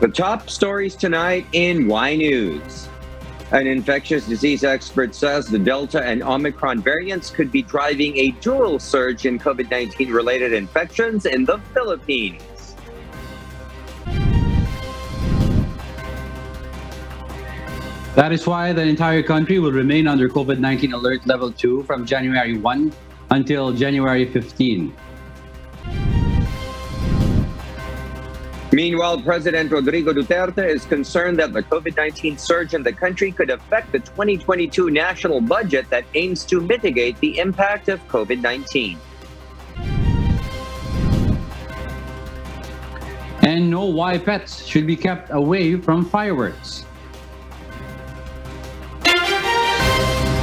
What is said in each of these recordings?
The top stories tonight in Y News. An infectious disease expert says the Delta and Omicron variants could be driving a dual surge in COVID-19 related infections in the Philippines. That is why the entire country will remain under COVID-19 alert level 2 from January 1 until January 15. Meanwhile, President Rodrigo Duterte is concerned that the COVID-19 surge in the country could affect the 2022 national budget that aims to mitigate the impact of COVID-19. And know why pets should be kept away from fireworks.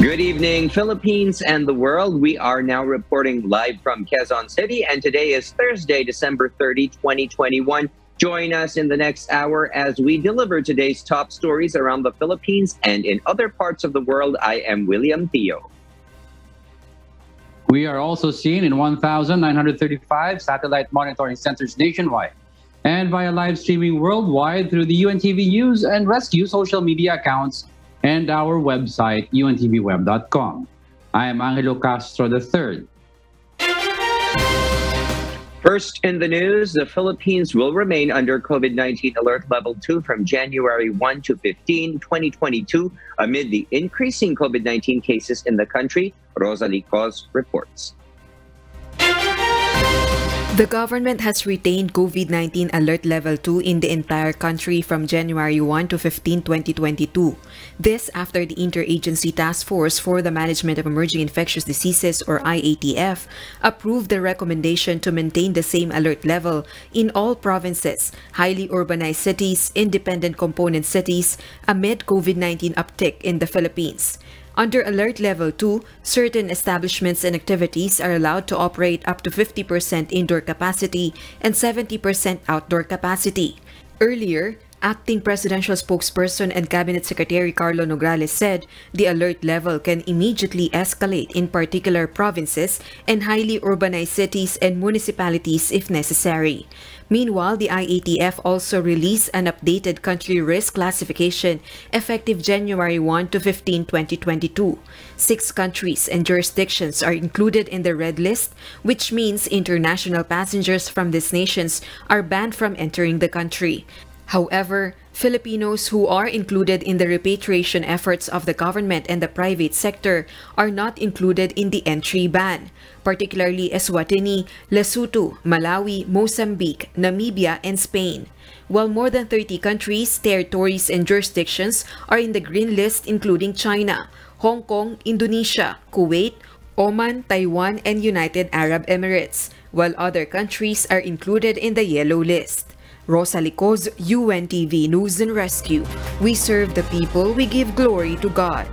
Good evening, Philippines and the world. We are now reporting live from Quezon City, and today is Thursday, December 30, 2021. Join us in the next hour as we deliver today's top stories around the Philippines and in other parts of the world. I am William Theo. We are also seen in 1,935 satellite monitoring centers nationwide and via live streaming worldwide through the UNTV News and Rescue social media accounts and our website, untvweb.com. I am Angelo Castro III. First in the news, the Philippines will remain under COVID-19 alert level 2 from January 1 to 15, 2022 amid the increasing COVID-19 cases in the country. Rosalie Cos reports. The government has retained COVID-19 Alert Level 2 in the entire country from January 1 to 15, 2022. This after the Interagency Task Force for the Management of Emerging Infectious Diseases, or IATF, approved the recommendation to maintain the same alert level in all provinces, highly urbanized cities, independent component cities, amid COVID-19 uptick in the Philippines. Under Alert Level 2, certain establishments and activities are allowed to operate up to 50% indoor capacity and 70% outdoor capacity. Earlier, Acting Presidential Spokesperson and Cabinet Secretary Carlo Nograles said the alert level can immediately escalate in particular provinces and highly urbanized cities and municipalities if necessary. Meanwhile, the IATF also released an updated country risk classification effective January 1 to 15, 2022. 6 countries and jurisdictions are included in the red list, which means international passengers from these nations are banned from entering the country. However, Filipinos who are included in the repatriation efforts of the government and the private sector are not included in the entry ban, particularly Eswatini, Lesotho, Malawi, Mozambique, Namibia, and Spain. While more than 30 countries, territories, and jurisdictions are in the green list, including China, Hong Kong, Indonesia, Kuwait, Oman, Taiwan, and United Arab Emirates, while other countries are included in the yellow list. Rosalie Cos, UNTV News and Rescue. We serve the people, we give glory to God.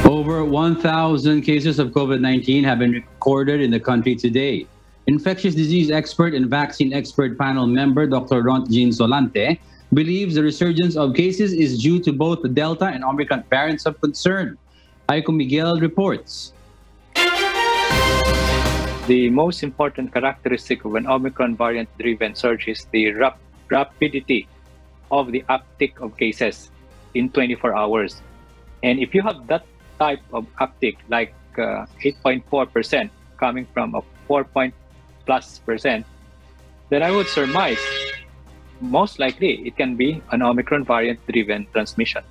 Over 1,000 cases of COVID-19 have been recorded in the country today. Infectious disease expert and vaccine expert panel member Dr. Jean Solante believes the resurgence of cases is due to both the Delta and Omicron variants of concern. Icemageddon reports. The most important characteristic of an Omicron variant-driven surge is the rapidity of the uptick of cases in 24 hours. And if you have that type of uptick, like 8.4% coming from a 4+%, then I would surmise most likely it can be an Omicron variant-driven transmission.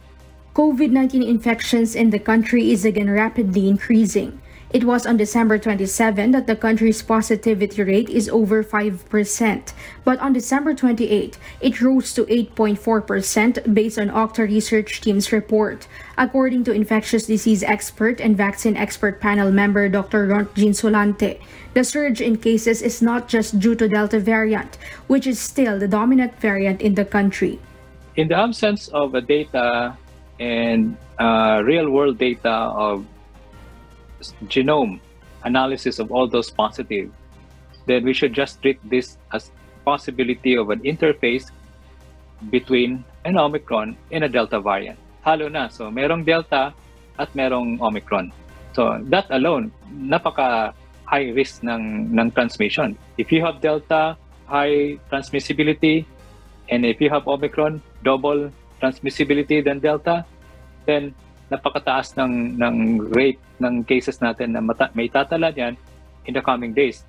COVID-19 infections in the country is again rapidly increasing. It was on December 27 that the country's positivity rate is over 5%, but on December 28, it rose to 8.4% based on Octa Research Team's report. According to infectious disease expert and vaccine expert panel member Dr. Jean Solante, the surge in cases is not just due to Delta variant, which is still the dominant variant in the country. In the absence of data and real-world data of genome analysis of all those positive, then we should just treat this as possibility of an interface between an Omicron and a Delta variant. Halo na. So, merong Delta at merong Omicron. So, that alone, napaka high risk ng transmission. If you have Delta, high transmissibility, and if you have Omicron, double transmissibility than Delta, then napakataas ng rate ng cases natin na may tatala yan in the coming days.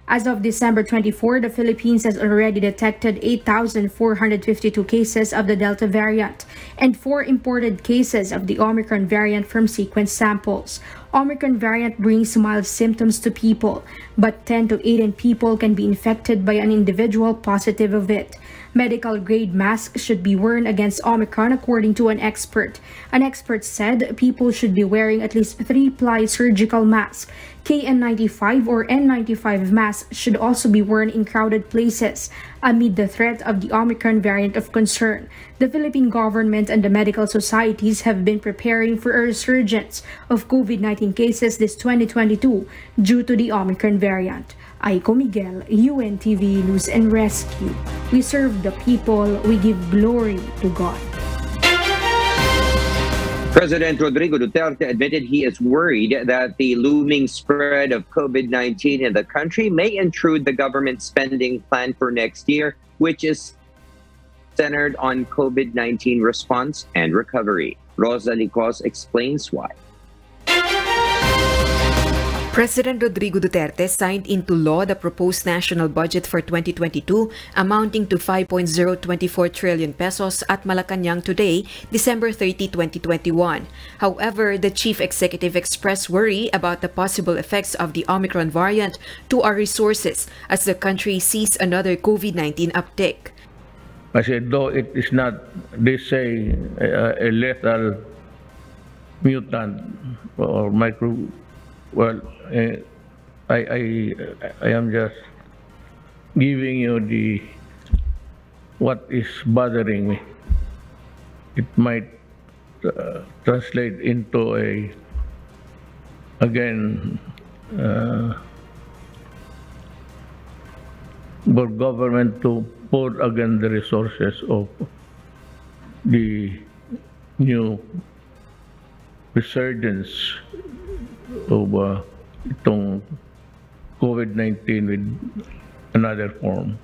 As of December 24, the Philippines has already detected 8,452 cases of the Delta variant and 4 imported cases of the Omicron variant from sequence samples. Omicron variant brings mild symptoms to people, but 10 to 18 people can be infected by an individual positive of it. Medical-grade masks should be worn against Omicron, according to an expert. An expert said people should be wearing at least 3-ply surgical masks. KN95 or N95 masks should also be worn in crowded places amid the threat of the Omicron variant of concern. The Philippine government and the medical societies have been preparing for a resurgence of COVID-19 cases this 2022 due to the Omicron variant. Icemageddon, UNTV News and Rescue. We serve the people, we give glory to God. President Rodrigo Duterte admitted he is worried that the looming spread of COVID-19 in the country may intrude the government spending plan for next year, which is centered on COVID-19 response and recovery. Rosa Licos explains why. President Rodrigo Duterte signed into law the proposed national budget for 2022 amounting to 5.024 trillion pesos at Malacanang today, December 30, 2021. However, the chief executive expressed worry about the possible effects of the Omicron variant to our resources as the country sees another COVID-19 uptick. I said, though it is not, they say, a lethal mutant or micro. Well, I am just giving you what is bothering me. It might translate into for government to put again the resources of the new resurgence of itong COVID-19 with another form.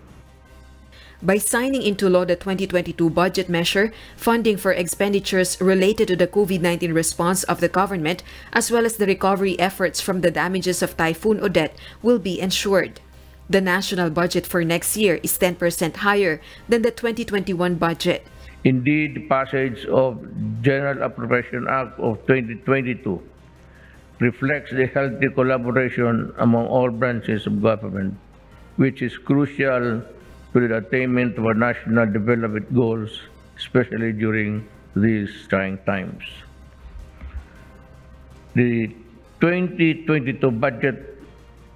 By signing into law the 2022 budget measure, funding for expenditures related to the COVID-19 response of the government, as well as the recovery efforts from the damages of Typhoon Odette, will be ensured. The national budget for next year is 10% higher than the 2021 budget. Indeed, the passage of General Appropriation Act of 2022 reflects the healthy collaboration among all branches of government, which is crucial to the attainment of our national development goals, especially during these trying times. The 2022 budget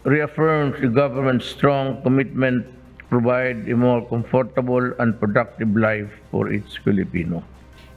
reaffirms the government's strong commitment to provide a more comfortable and productive life for its Filipino.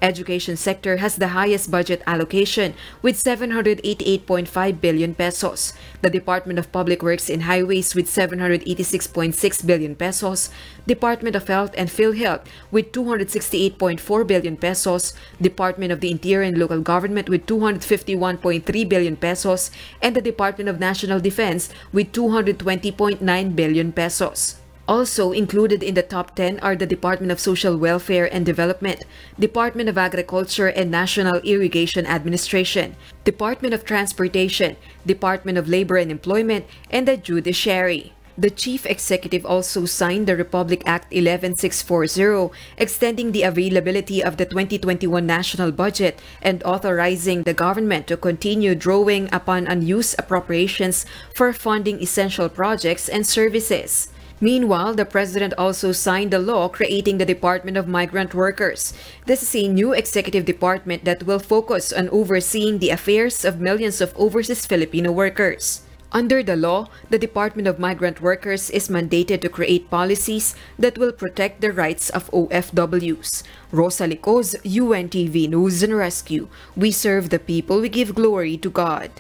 Education sector has the highest budget allocation with 788.5 billion pesos. The Department of Public Works and Highways with 786.6 billion pesos, Department of Health and PhilHealth with 268.4 billion pesos, Department of the Interior and Local Government with 251.3 billion pesos, and the Department of National Defense with 220.9 billion pesos. Also included in the top 10 are the Department of Social Welfare and Development, Department of Agriculture and National Irrigation Administration, Department of Transportation, Department of Labor and Employment, and the Judiciary. The Chief Executive also signed the Republic Act 11640, extending the availability of the 2021 national budget and authorizing the government to continue drawing upon unused appropriations for funding essential projects and services. Meanwhile, the President also signed the law creating the Department of Migrant Workers. This is a new executive department that will focus on overseeing the affairs of millions of overseas Filipino workers. Under the law, the Department of Migrant Workers is mandated to create policies that will protect the rights of OFWs. Rosa Licos, UNTV News and Rescue. We serve the people, we give glory to God.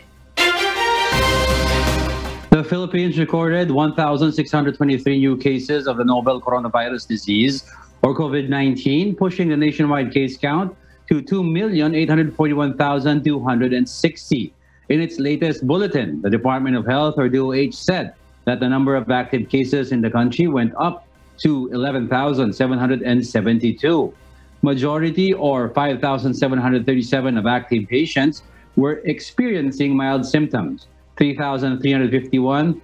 The Philippines recorded 1,623 new cases of the novel coronavirus disease, or COVID-19, pushing the nationwide case count to 2,841,260. In its latest bulletin, the Department of Health, or DOH, said that the number of active cases in the country went up to 11,772. Majority, or 5,737 of active patients, were experiencing mild symptoms. 3,351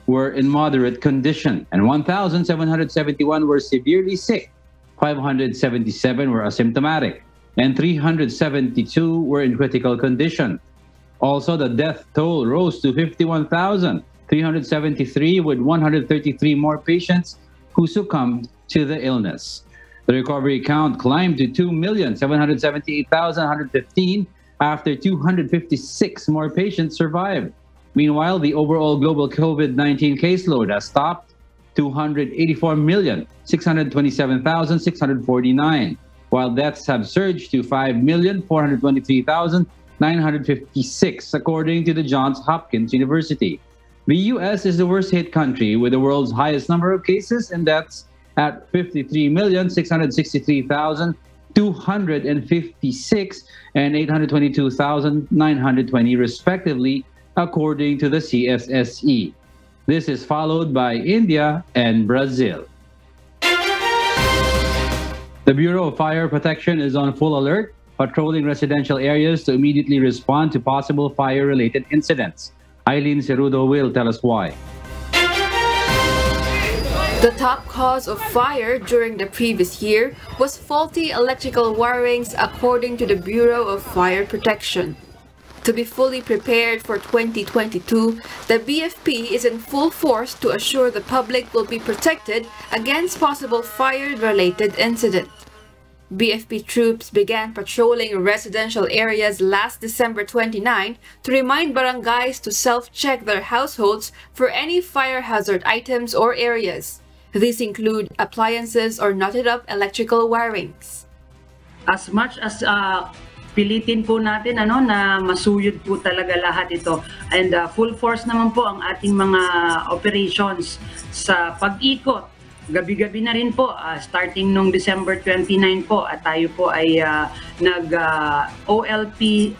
were in moderate condition, and 1,771 were severely sick. 577 were asymptomatic, and 372 were in critical condition. Also, the death toll rose to 51,373, with 133 more patients who succumbed to the illness. The recovery count climbed to 2,778,115 after 256 more patients survived. Meanwhile, the overall global COVID-19 caseload has topped 284,627,649, while deaths have surged to 5,423,956, according to the Johns Hopkins University. The U.S. is the worst hit country with the world's highest number of cases and deaths at 53,663,256 and 822,920 respectively, according to the CSSE. This is followed by India and Brazil. The Bureau of Fire Protection is on full alert, patrolling residential areas to immediately respond to possible fire-related incidents. Eileen Cerudo will tell us why. The top cause of fire during the previous year was faulty electrical wirings, according to the Bureau of Fire Protection. To be fully prepared for 2022, the BFP is in full force to assure the public will be protected against possible fire-related incidents. BFP troops began patrolling residential areas last December 29 to remind barangays to self-check their households for any fire hazard items or areas. These include appliances or knotted up electrical wirings. As much as pilitin po natin na masuyod po talaga lahat ito, and full force naman po ang ating mga operations sa pag-ikot. Gabi-gabi na rin po, starting nung December 29 po, at tayo po ay nag-OLP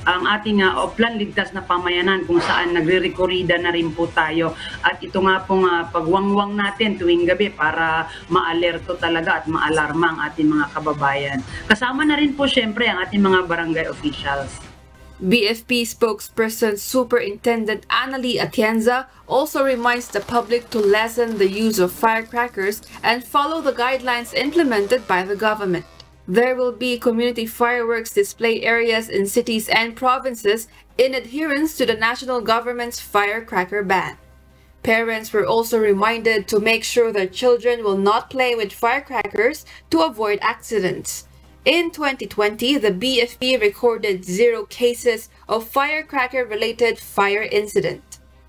ang ating Oplan Ligtas na Pamayanan, kung saan nagre-rekorida na rin po tayo. At ito nga pong pagwangwang natin tuwing gabi para maalerto talaga at maalarma ang ating mga kababayan. Kasama na rin po syempre ang ating mga barangay officials. BFP spokesperson Superintendent Annalie Atienza also reminds the public to lessen the use of firecrackers and follow the guidelines implemented by the government. There will be community fireworks display areas in cities and provinces in adherence to the national government's firecracker ban. Parents were also reminded to make sure their children will not play with firecrackers to avoid accidents. In 2020, the BFP recorded 0 cases of firecracker-related fire incident.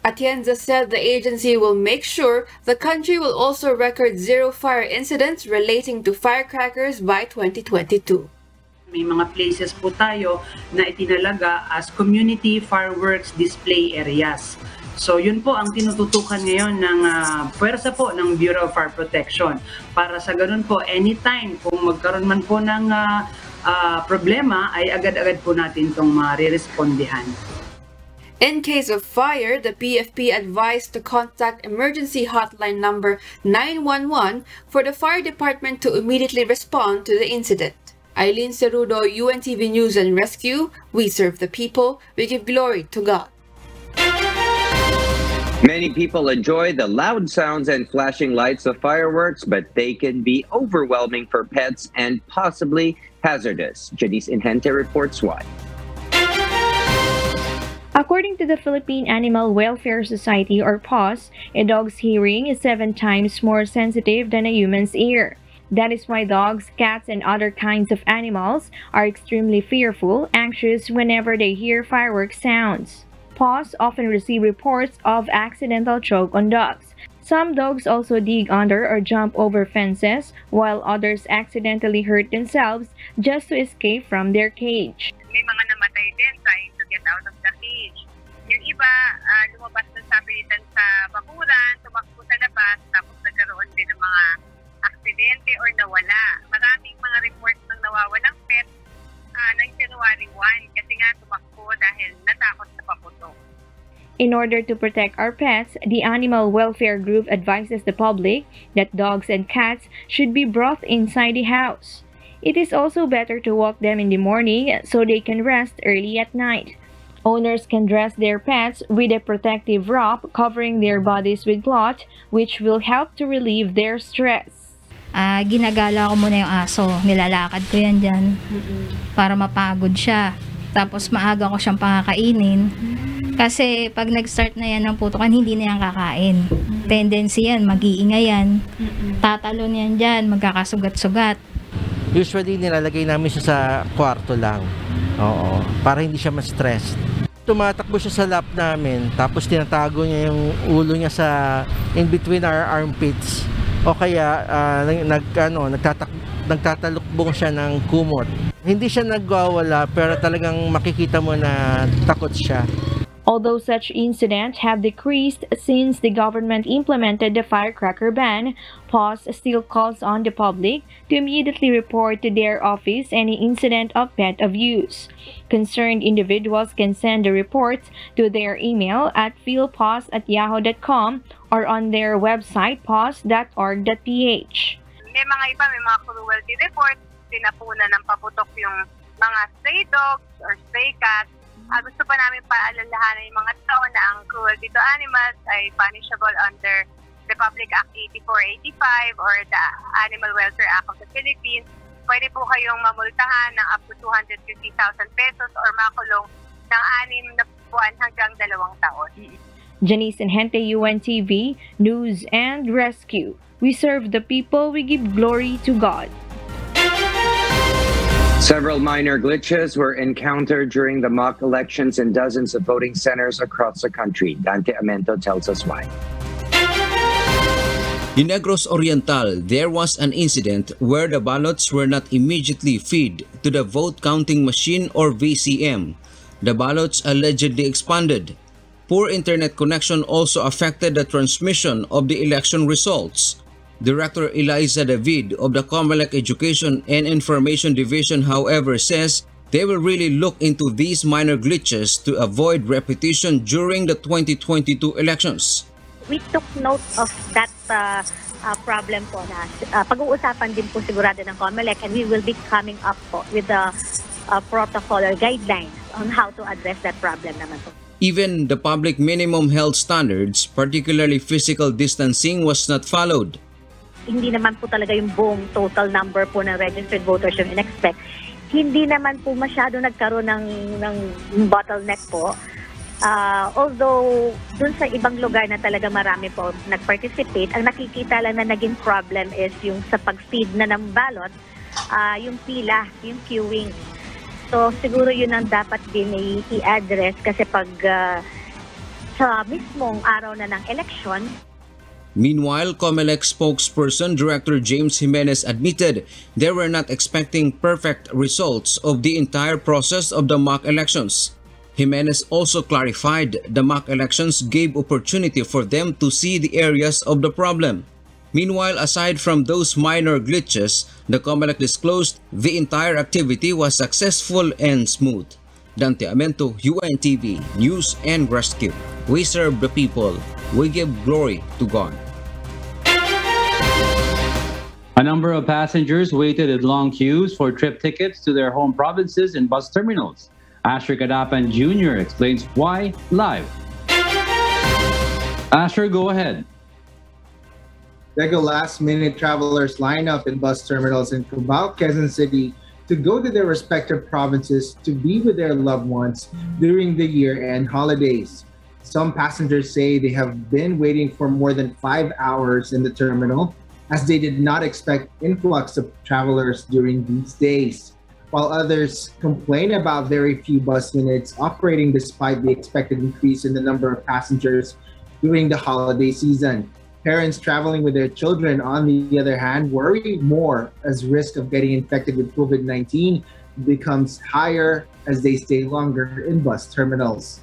Atienza said the agency will make sure the country will also record 0 fire incidents relating to firecrackers by 2022. May mga places po tayo na itinalaga as community fireworks display areas. So yun po ang tinututukan ngayon ng puwersa po ng Bureau of Fire Protection. Para sa ganun po, anytime kung magkaroon man po ng problema, ay agad-agad po natin itong marirespondihan. In case of fire, the BFP advised to contact emergency hotline number 911 for the fire department to immediately respond to the incident. Eileen Cerudo, UNTV News and Rescue. We serve the people. We give glory to God. Many people enjoy the loud sounds and flashing lights of fireworks, but they can be overwhelming for pets and possibly hazardous. Janice Inhente reports why. According to the Philippine Animal Welfare Society, or PAWS, a dog's hearing is 7 times more sensitive than a human's ear. That is why dogs, cats, and other kinds of animals are extremely fearful, anxious whenever they hear fireworks sounds. PAWS often receive reports of accidental choke on dogs. Some dogs also dig under or jump over fences, while others accidentally hurt themselves just to escape from their cage. May mga namatay din trying to get out of the cage. Yung iba, lumabas na sa pilitan sa bakuran, tumakbo sa labas, tapos nagkaroon din ng mga aksidente or nawala. Maraming mga reports ng nawawalang pet ng January 1 kasi nga tumakbo dahil natakot sa paputok. In order to protect our pets, the animal welfare group advises the public that dogs and cats should be brought inside the house. It is also better to walk them in the morning so they can rest early at night. Owners can dress their pets with a protective wrap covering their bodies with cloth, which will help to relieve their stress. Ginagala ko muna yung aso. Nilalakad ko yan dyan para mapagod siya. Tapos maaga ko siyang pakakainin. Kasi pag nag-start na yan ng putukan, hindi na yan kakain. Tendency yan, mag-iingay yan. Tatalon yan dyan, magkakasugat-sugat. Usually nilalagay namin siya sa kwarto lang. Oo, para hindi siya ma-stress. Tumatakbo siya sa lap namin, tapos tinatago niya yung ulo niya sa in between our armpits. O kaya nagtatalukbong siya ng kumot. Hindi siya nagwawala, pero talagang makikita mo na takot siya. Although such incidents have decreased since the government implemented the firecracker ban, PAWS still calls on the public to immediately report to their office any incident of pet abuse. Concerned individuals can send the reports to their email at philpaws@yahoo.com or on their website paws.org.ph. May mga cruelty reports, tinapunan ng paputok yung mga stray dogs or stray cats. Gusto pa namin paalalahanan yung mga tao na ang cruelty to animals ay punishable under the Republic Act 8485 or the Animal Welfare Act of the Philippines. Pwede po kayong mamultahan ng up to 250,000 pesos or makulong ng 6 na buwan hanggang 2 taon. Janice Enhente, UNTV, News and Rescue. We serve the people, we give glory to God. Several minor glitches were encountered during the mock elections in dozens of voting centers across the country. Dante Amento tells us why. In Negros Oriental, there was an incident where the ballots were not immediately fed to the vote counting machine or VCM. The ballots allegedly expanded. Poor internet connection also affected the transmission of the election results. Director Eliza David of the COMELEC Education and Information Division, however, says they will really look into these minor glitches to avoid repetition during the 2022 elections. We took note of that problem po na pag-uusapan din po sigurado ng COMELEC, and we will be coming up po with the protocol or guidelines on how to address that problem naman po. Even the public minimum health standards, particularly physical distancing, was not followed. Hindi naman po talaga yung buong total number po ng registered voters yung in-expect. Hindi naman po masyado nagkaroon ng bottleneck po. Although, dun sa ibang lugar na talaga marami po nag-participate, ang nakikita lang na naging problem is yung sa pag-feed na ng ballot, yung pila, yung queuing. So, siguro yun ang dapat din i-address kasi pag sa mismong araw na ng election. Meanwhile, COMELEC spokesperson Director James Jimenez admitted they were not expecting perfect results of the entire process of the mock elections. Jimenez also clarified the mock elections gave opportunity for them to see the areas of the problem. Meanwhile, aside from those minor glitches, the COMELEC disclosed the entire activity was successful and smooth. Dante Amento, UNTV, News and Rescue. We serve the people. We give glory to God. A number of passengers waited in long queues for trip tickets to their home provinces and bus terminals. Asher Kadapan Jr. explains why live. Asher, go ahead. Lego last-minute travelers line up in bus terminals in Cubao, Quezon City to go to their respective provinces to be with their loved ones during the year-end holidays. Some passengers say they have been waiting for more than 5 hours in the terminal as they did not expect influx of travelers during these days, while others complain about very few bus units operating despite the expected increase in the number of passengers during the holiday season. Parents traveling with their children, on the other hand, worry more as risk of getting infected with COVID-19 becomes higher as they stay longer in bus terminals.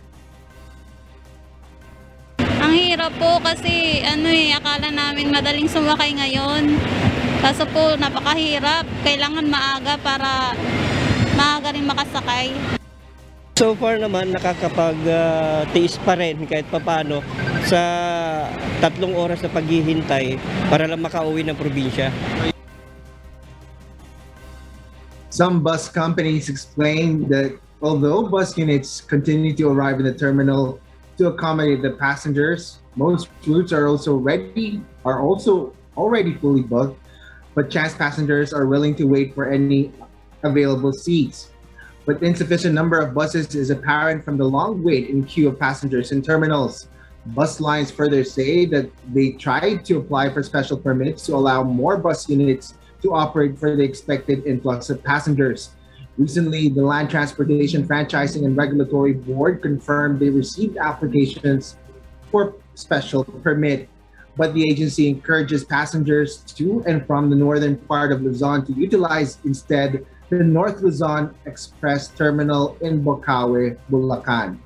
Ang hirap po kasi akala namin madaling sumakay ngayon. Kaso po napakahirap. Kailangan maaga para maaga rin makasakay. So far naman nakakapag-taste pa rin kahit papano sa 3 oras na paghihintay para lang makauwi ng probinsya. Some bus companies explain that although bus units continue to arrive in the terminal to accommodate the passengers, most routes are also already fully booked, but chance passengers are willing to wait for any available seats. But insufficient number of buses is apparent from the long wait in queue of passengers in terminals. Bus lines further say that they tried to apply for special permits to allow more bus units to operate for the expected influx of passengers. Recently, the Land Transportation Franchising and Regulatory Board confirmed they received applications for special permit, but the agency encourages passengers to and from the northern part of Luzon to utilize instead the North Luzon Express Terminal in Bocaue, Bulacan.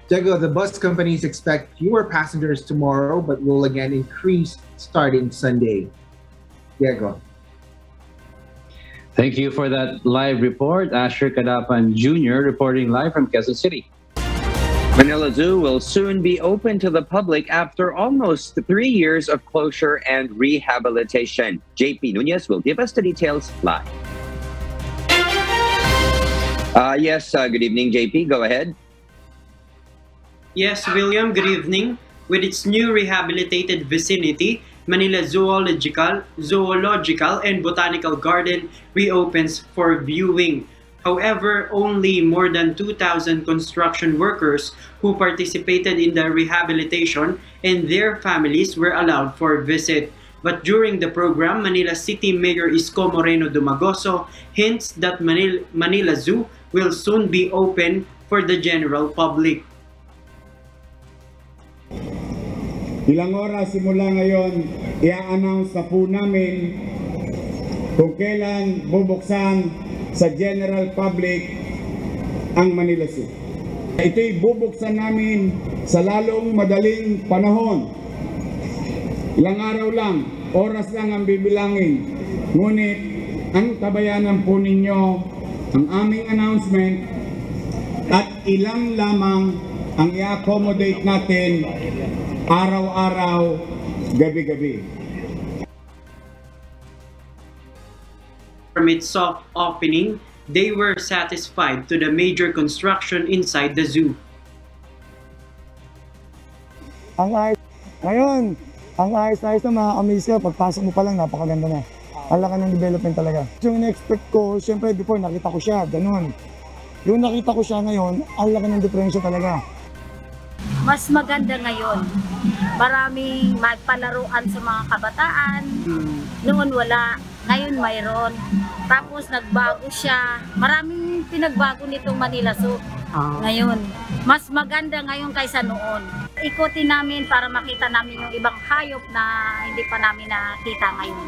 Diego, the bus companies expect fewer passengers tomorrow, but will again increase starting Sunday. Diego. Thank you for that live report. Asher Kadapan Jr. reporting live from Quezon City. Manila Zoo will soon be open to the public after almost 3 years of closure and rehabilitation. JP Nunez will give us the details live. Good evening, JP. Go ahead. Yes, William, good evening. With its new rehabilitated vicinity, Manila Zoological and Botanical Garden reopens for viewing. However, only more than 2,000 construction workers who participated in the rehabilitation and their families were allowed for visit. But during the program, Manila City Mayor Isko Moreno Dumagoso hints that Manila Zoo will soon be open for the general public. Ilang oras simula ngayon, i-announce na po namin kung kailan bubuksan sa general public ang Manila Zoo. Ito'y bubuksan namin sa lalong madaling panahon. Ilang araw lang, oras lang ang bibilangin. Ngunit ang tabayanan po ninyo ang aming announcement at ilang lamang ang i-accommodate natin araw-araw, gabi-gabi. From its soft opening, they were satisfied to the major construction inside the zoo. Ang ayos. Ngayon, ang ayos-ayos na makakamiss ka. Pagpasok mo pa lang, napakaganda na. Ang laki ng development talaga. Yung in-expect ko, syempre before nakita ko siya, ganun. Yung nakita ko siya ngayon, ang laki ng diferensya talaga. Mas maganda ngayon. Maraming magpalaruan sa mga kabataan. Noon wala. Ngayon mayroon. Tapos nagbago siya. Maraming pinagbago nitong Manila Zoo. Ngayon. Mas maganda ngayon kaysa noon. Ikutin namin para makita namin yung ibang hayop na hindi pa namin nakita ngayon.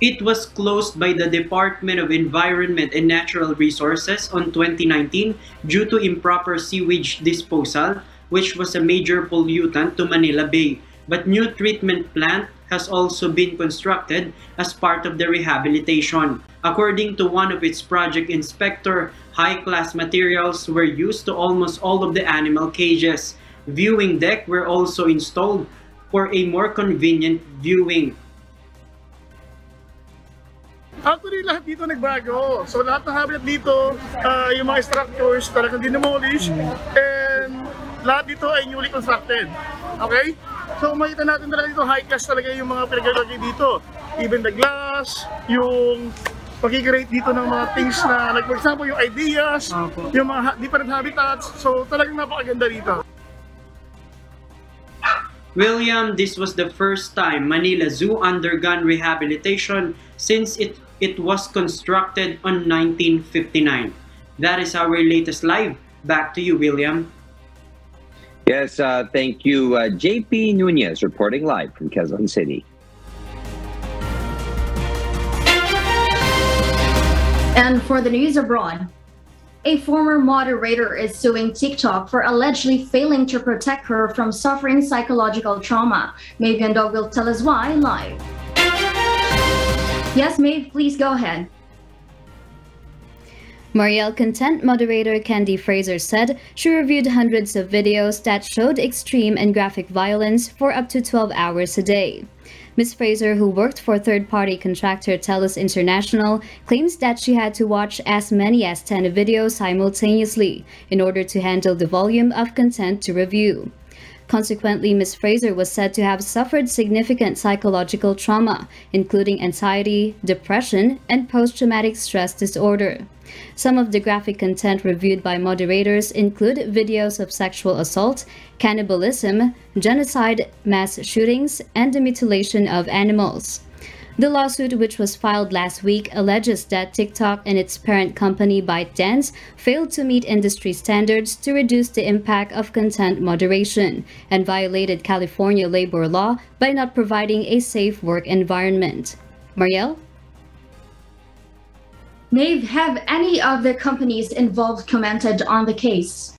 It was closed by the Department of Environment and Natural Resources on 2019 due to improper sewage disposal, which was a major pollutant to Manila Bay. But new treatment plant has also been constructed as part of the rehabilitation. According to one of its project inspector, high-class materials were used to almost all of the animal cages. Viewing deck were also installed for a more convenient viewing. Actually, lahat dito nagbago. So lahat ng habitat dito, yung mga structures talagang dinemolish and lahat dito ay newly constructed. Okay? So makita natin talaga dito, high class talaga yung mga pinaglalagay dito. Even the glass, yung pag-create dito ng mga things na, like for example, yung ideas, yung mga different habitats. So talagang napakaganda dito. William, this was the first time Manila Zoo undergone rehabilitation since it was constructed on 1959. That is our latest live. Back to you, William. Yes, thank you, JP Nunez, reporting live from Quezon City. And for the news abroad, a former moderator is suing TikTok for allegedly failing to protect her from suffering psychological trauma. Maeve Yandog will tell us why live. Yes, Maeve, please go ahead. Marielle content moderator Candy Fraser said she reviewed hundreds of videos that showed extreme and graphic violence for up to 12 hours a day. Ms. Fraser, who worked for third-party contractor TELUS International, claims that she had to watch as many as 10 videos simultaneously in order to handle the volume of content to review. Consequently, Ms. Fraser was said to have suffered significant psychological trauma, including anxiety, depression, and post-traumatic stress disorder. Some of the graphic content reviewed by moderators include videos of sexual assault, cannibalism, genocide, mass shootings, and the mutilation of animals. The lawsuit, which was filed last week, alleges that TikTok and its parent company ByteDance failed to meet industry standards to reduce the impact of content moderation and violated California labor law by not providing a safe work environment. Marielle? Maeve, have any of the companies involved commented on the case?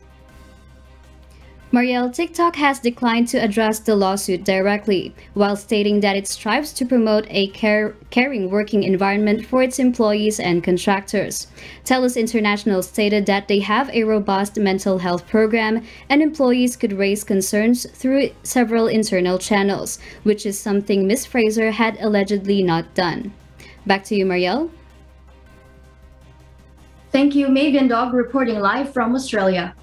Marielle, TikTok has declined to address the lawsuit directly, while stating that it strives to promote a caring working environment for its employees and contractors. TELUS International stated that they have a robust mental health program and employees could raise concerns through several internal channels, which is something Ms. Fraser had allegedly not done. Back to you, Marielle. Thank you, Maeve and Dog, reporting live from Australia.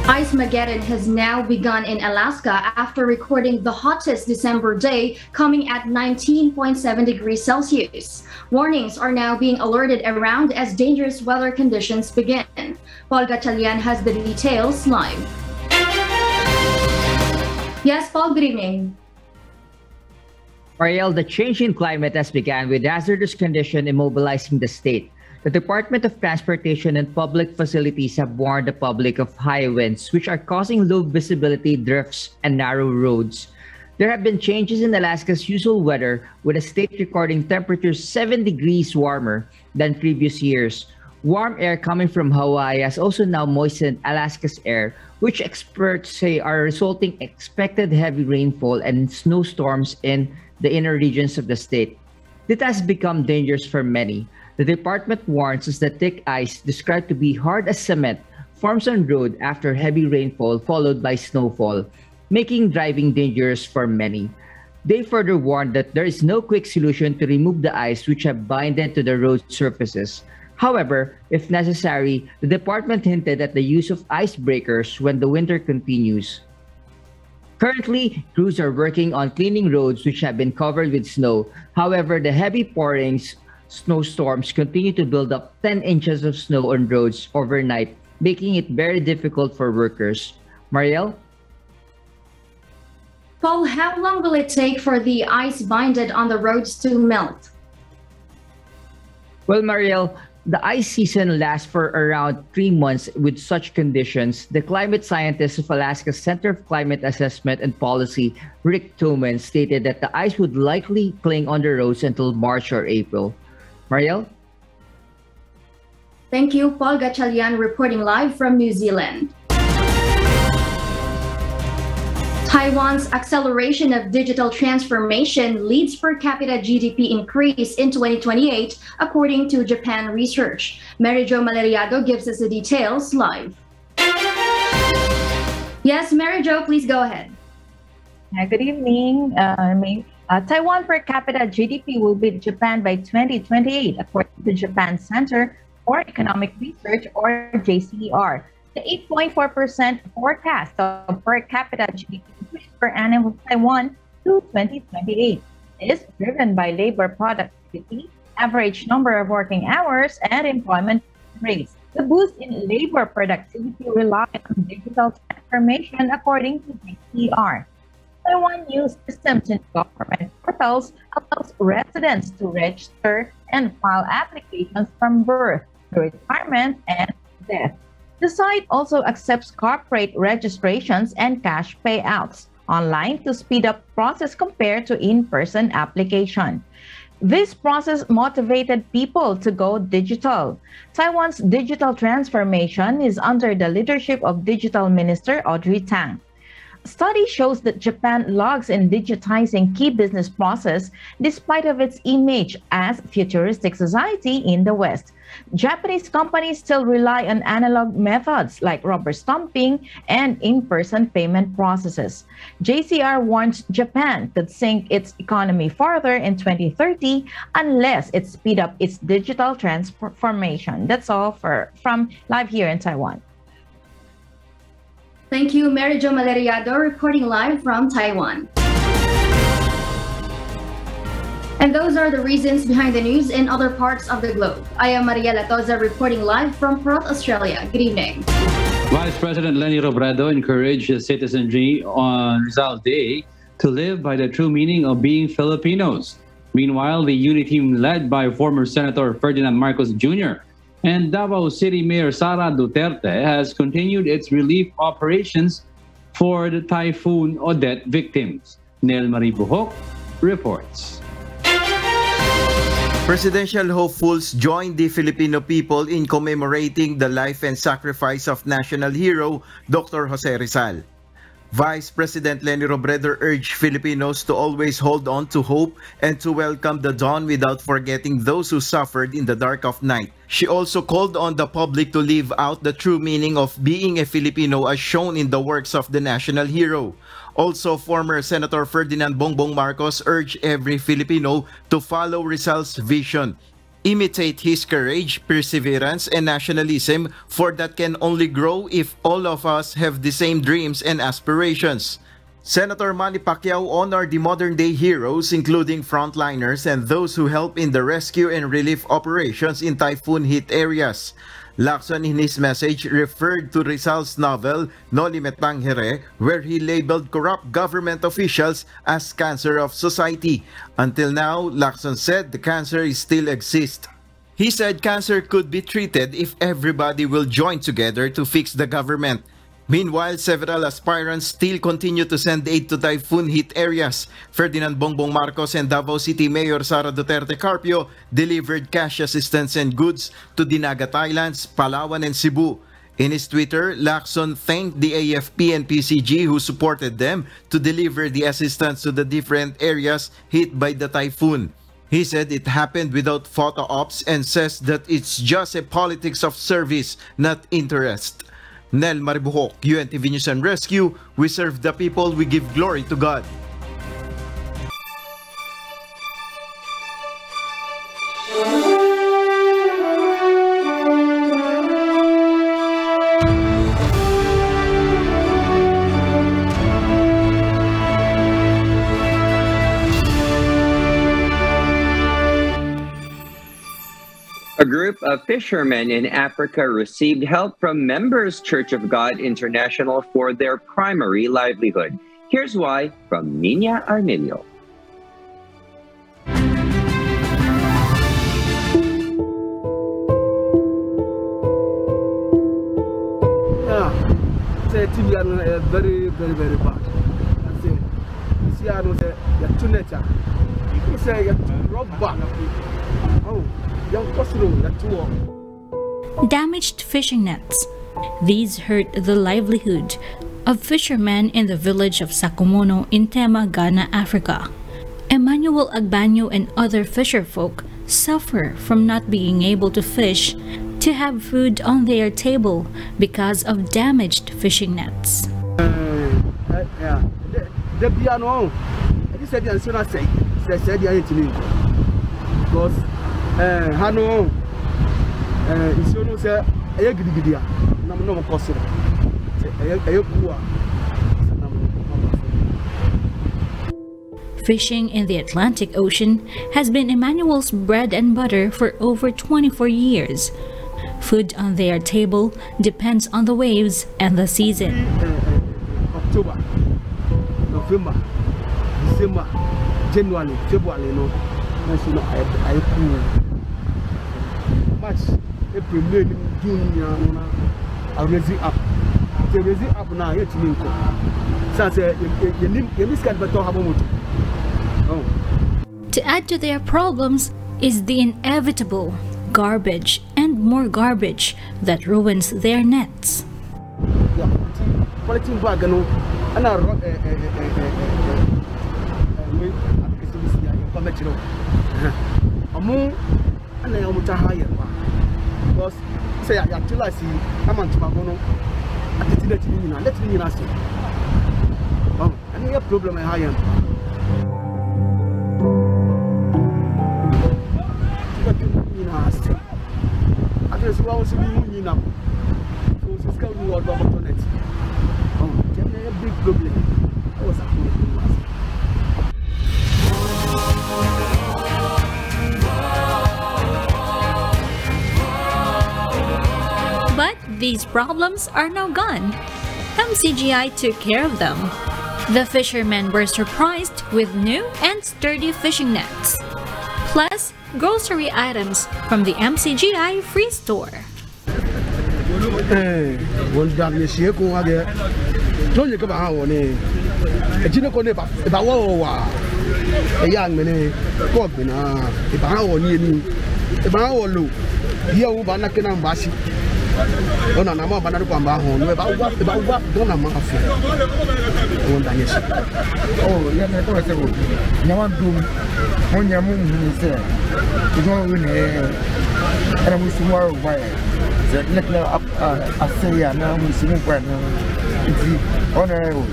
Icemageddon has now begun in Alaska after recording the hottest December day, coming at 19.7 degrees Celsius. Warnings are now being alerted around as dangerous weather conditions begin. Paul Gatchalian has the details live. Yes, Paul, good evening. Marielle, the change in climate has begun with hazardous condition immobilizing the state. The Department of Transportation and public facilities have warned the public of high winds, which are causing low visibility drifts and narrow roads. There have been changes in Alaska's usual weather, with the state recording temperatures 7 degrees warmer than previous years. Warm air coming from Hawaii has also now moistened Alaska's air, which experts say are resulting expected heavy rainfall and snowstorms in the inner regions of the state. This has become dangerous for many. The department warns us that thick ice, described to be hard as cement, forms on road after heavy rainfall followed by snowfall, making driving dangerous for many. They further warned that there is no quick solution to remove the ice which have binded to the road surfaces. However, if necessary, the department hinted at the use of icebreakers when the winter continues. Currently, crews are working on cleaning roads which have been covered with snow. However, the heavy pourings snowstorms continue to build up 10 inches of snow on roads overnight, making it very difficult for workers. Marielle? Paul, how long will it take for the ice binded on the roads to melt? Well, Marielle, the ice season lasts for around 3 months with such conditions. The climate scientist of Alaska's Center of Climate Assessment and Policy, Rick Toman, stated that the ice would likely cling on the roads until March or April. Marielle? Thank you, Paul Gatchalian, reporting live from New Zealand. Taiwan's acceleration of digital transformation leads per capita GDP increase in 2028, according to Japan research. Mary Jo Maleriado gives us the details live. Yes, Mary Jo, please go ahead. Good evening. Taiwan per capita GDP will beat Japan by 2028, according to the Japan Center for Economic Research, or JCER. The 8.4% forecast of per capita GDP increase per annum of Taiwan to 2028 is driven by labor productivity, average number of working hours, and employment rates. The boost in labor productivity relies on digital transformation, according to JCER. Taiwan new systems in government portals allows residents to register and file applications from birth to retirement and death. The site also accepts corporate registrations and cash payouts online to speed up process compared to in-person application. This process motivated people to go digital. Taiwan's digital transformation is under the leadership of Digital Minister Audrey Tang. study shows that Japan lags in digitizing key business process despite of its image as futuristic society in the West. Japanese companies still rely on analog methods like rubber stamping and in-person payment processes. JCR warns Japan could sink its economy farther in 2030 unless it speed up its digital transformation. That's all from live here in Taiwan. Thank you, Mary Jo Maleriado, reporting live from Taiwan. And those are the reasons behind the news in other parts of the globe. I am Maria Latoza reporting live from Perth, Australia. Good evening. Vice President Leni Robredo encouraged the citizenry on Rizal Day to live by the true meaning of being Filipinos. Meanwhile, the unity team led by former Senator Ferdinand Marcos Jr. and Davao City Mayor Sara Duterte has continued its relief operations for the Typhoon Odette victims. Nel Marie Buhok reports. Presidential hopefuls joined the Filipino people in commemorating the life and sacrifice of national hero Dr. Jose Rizal. Vice President Leni Robredo urged Filipinos to always hold on to hope and to welcome the dawn without forgetting those who suffered in the dark of night. She also called on the public to live out the true meaning of being a Filipino as shown in the works of the national hero. Also, former Senator Ferdinand Bongbong Marcos urged every Filipino to follow Rizal's vision, imitate his courage, perseverance, and nationalism, for that can only grow if all of us have the same dreams and aspirations. Senator Manny Pacquiao honored the modern-day heroes, including frontliners and those who help in the rescue and relief operations in typhoon-hit areas. Lacson, in his message, referred to Rizal's novel, No Limitang Here, where he labeled corrupt government officials as cancer of society. Until now, Lacson said the cancer still exists. He said cancer could be treated if everybody will join together to fix the government. Meanwhile, several aspirants still continue to send aid to typhoon-hit areas. Ferdinand Bongbong Marcos and Davao City Mayor Sara Duterte Carpio delivered cash assistance and goods to Dinagat Islands, Palawan, and Cebu. In his Twitter, Lacson thanked the AFP and PCG who supported them to deliver the assistance to the different areas hit by the typhoon. He said it happened without photo ops and says that it's just a politics of service, not interest. Nel Maribuhok, UNTV News and Rescue. We serve the people, we give glory to God. A group of fishermen in Africa received help from Members Church of God International for their primary livelihood. Here's why from Nina Arnilio. Very bad. Damaged fishing nets. These hurt the livelihood of fishermen in the village of Sakumono in Tema, Ghana, Africa. Emmanuel Agbanyo and other fisherfolk suffer from not being able to fish to have food on their table because of damaged fishing nets. Fishing in the Atlantic Ocean has been Emmanuel's bread and butter for over 24 years. Food on their table depends on the waves and the season. October, November, December, January, February, March, April, May, June, I'm raising up. The raising up now, yet you To add to their problems is the inevitable garbage and more garbage that ruins their nets. Polythene bag, ana ro we akisibisi ya komechiro amu ana ya mutahaya ba because say ya tila si amantuma gono atiti let ni na si ani ya problem ya haya address wa wasi ni na so siska ni wa do internet a big problem was But these problems are now gone. MCGI took care of them. The fishermen were surprised with new and sturdy fishing nets, plus grocery items from the MCGI free store. Ona na mama na kwamba ho no ba dona ma afu wonda yesu ya me to se wo nyawa dum onya mu ni se izo ne era mu sumo wa se nekla ase ya na mu sumo kwa na ti ona o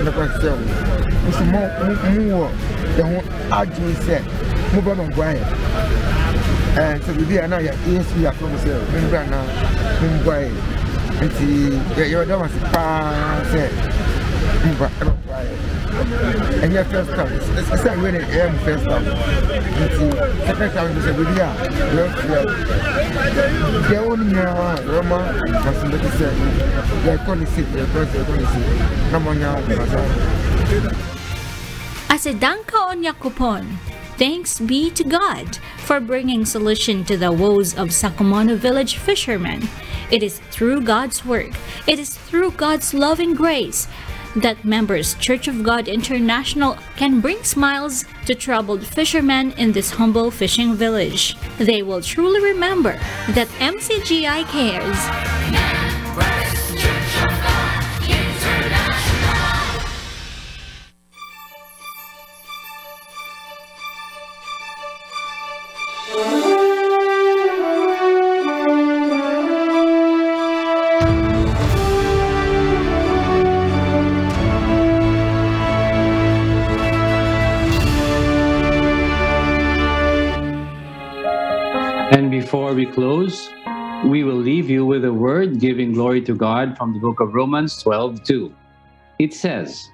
na kwa se mu sumo mu wo de ho aju se mu ba no gwa so bibi ana ya yesu ya from se mu ba na mu gwa nti ya da ma se pa se mu ba and your first time it's not really first time second time is a bibi ya ya oni ya roma masimbe se ya konisi na monya Asidanka Onyakupon. Thanks be to God for bringing solution to the woes of Sakumono village fishermen. It is through God's work, it is through God's loving grace that members Church of God International can bring smiles to troubled fishermen in this humble fishing village. They will truly remember that MCGI cares. And before we close, we will leave you with a word giving glory to God from the book of Romans 12:2. It says,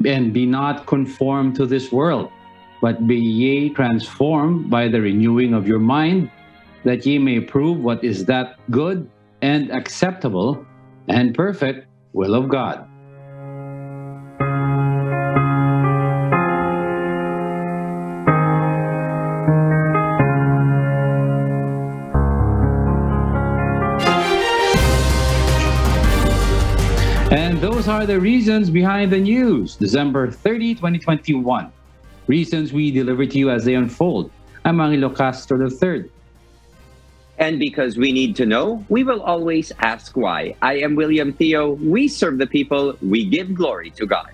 "And be not conformed to this world, but be ye transformed by the renewing of your mind, that ye may prove what is that good and acceptable and perfect will of God." And those are the reasons behind the news, December 30, 2021. Reasons we deliver to you as they unfold. I'm Angelo Castro III. And because we need to know, we will always ask why. I am William Theo. We serve the people. We give glory to God.